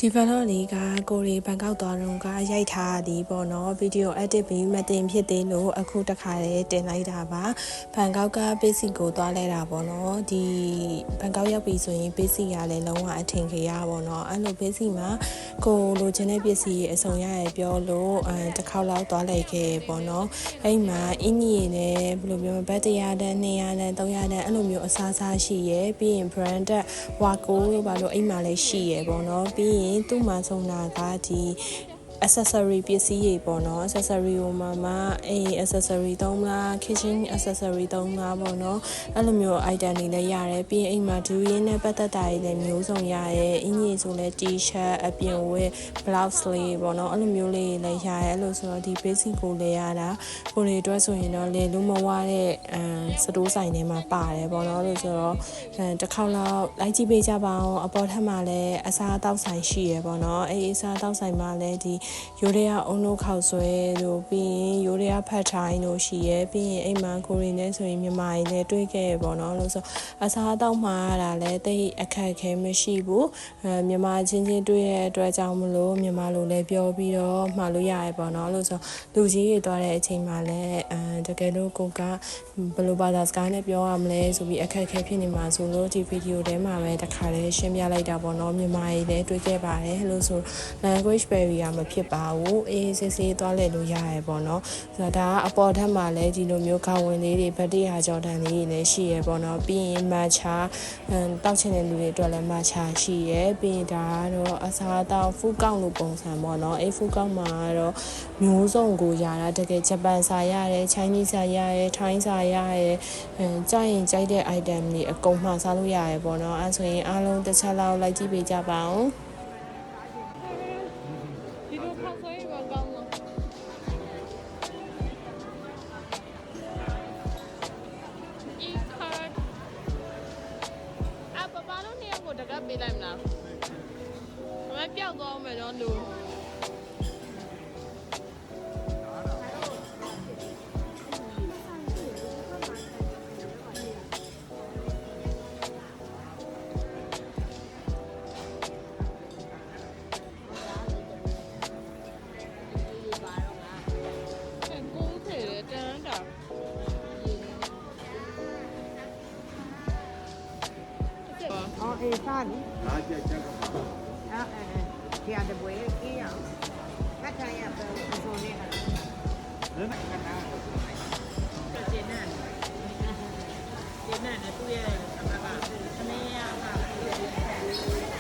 ဒီဗလော့လေးကကိုရီဘန်ကောက်သွားတော့ကရိုက်ထားသည်ပေါ့နော်ဗီဒီယို edit ပြီးမတင်ဖြစ်သေးလို့အခုတခါလေးတင်လိုက်တာပါဘန်ကောက်က basic ကိုသွားလဲတာပေါ့နော်ဒီဘန်ကောက်ရောက်ပြီဆိုရင် basic ရလဲလုံးဝအထင်ကြီးရပေါ့နော်အဲ့လို basic မှာကိုလိုချင်တဲ့ပစ္စည်းအစုံရရပြောလို့တစ်ခေါက်လောက်သွားလိုက်ခဲ့ပေါ့နော်အဲ့မှာအင်းကြီးနဲ့ဘယ်လိုပြောမလဲဘတ်100တန်း200တန်း300တန်းအဲ့လိုမျိုးအစားစားရှိရပြီးရင် branded Waco လို့ပါလို့အိမ်မှာလည်းရှိရပေါ့နော်ပြီးရင်သူ့မှာဆုံးတာကဒီ accessory ပစ္စည်းတွေပေါ့နော် accessory ဟိုမှာaccessory သုံးလား kitchen accessory သုံးလားပေါ့နော်အဲ့လိုမျိုး item တွေလည်းရတယ်ပြီးရင်အိမ်မှာဒူရင်းနဲ့ပတ်သက်တာတွေလည်းမျိုးစုံရတယ်အင်ကြီးဆိုလည်း t-shirt အပြင်ဝတ် blouse လေးပေါ့နော်အဲ့လိုမျိုးလေးလည်းရတယ်အဲ့လိုဆိုတော့ဒီ basic ကိုလည်းရတာကိုလေးအတွက်ဆိုရင်တော့လေလူမဝတဲ့စတိုးဆိုင်ထဲမှာပါတယ်ပေါ့နော်လို့ဆိုတော့တစ်ခေါက်လောက်လိုက်ကြည့်ပေးကြပါအောင်အပေါ်ထပ်မှာလည်းအစားအသောက်ဆိုင်ရှိရပေါ့နော်အဲ့အစားအသောက်ဆိုင်မှာလည်းဒီရိုးရအုံတို့ခောက်ဆွဲတို့ပြီးရင်ရိုးရဖတ်ထိုင်းတို့ရှိရဲပြီးရင်အိမ်မှာကိုရီနဲ့ဆိုရင်မြန်မာကြီးလည်းတွေးခဲ့ရပေါ့နော်လို့ဆိုအစားအသောက်မှာရတာလည်းတိတ်အခက်ခဲမရှိဘူးမြန်မာချင်းချင်းတွေးရတဲ့အတွက်ကြောင့်မလို့မြန်မာလိုလည်းပြောပြီးတော့မှာလို့ရရပေါ့နော်လို့ဆိုလူကြီးတွေသွားတဲ့အချိန်မှာလည်းတကယ်လို့ကိုကဘယ်လိုဘာသာစကားနဲ့ပြောရမလဲဆိုပြီးအခက်ခဲဖြစ်နေမှာဆိုလို့ဒီဗီဒီယိုထဲမှာပဲတခါလေးရှင်းပြလိုက်တာပေါ့နော်မြန်မာကြီးလည်းတွေးခဲ့ပါတယ်လို့ဆို language barrier မဖြစ်ပါဘူးအေးစစ်စစ်သွားလဲလို့ရရပေါ့နော်ဆိုတော့ဒါကအပေါ်ထပ်မှာလည်းဒီလိုမျိုးခေါင်းဝင်လေးတွေဗတ်100ကျော်တန်လေးတွေလည်းရှိရပေါ့နော်ပြီးရင် matcha တောက်ချင်တဲ့လူတွေအတွက်လည်း matcha ရှိရပြီးရင်ဒါကတော့အစားအသောက် food count လို့ပုံစံပေါ့နော်အေး food count မှာတော့မျိုးစုံကိုရတာတကယ်ဂျပန်စာရတယ် Chinese စာရတယ် Thai စာရတယ်ကြိုက်ရင်ကြိုက်တဲ့ item တွေအကုန်မှစားလို့ရတယ်ပေါ့နော်အဲဆိုရင်အားလုံးတစ်ချက်လောက်လိုက်ကြည့်ပေးကြပါဦးဒီလိုခောက်ဆွဲရပါကောင်းလားอีคาร์ดပပတို့နှစ်ယောက်ကိုတကပ်ပေးလိုက်မလားအမပြောက်သွားအောင်မယ်နော်လူအေးစားလေအားကြကြကပါဒီအတပွဲကြီးအောင်ခက်ထိုင်ရပဲအစုံနဲ့ဟာလည်းခဏကျင်းနေသူ့ရဲ့အမကသမီးရပါ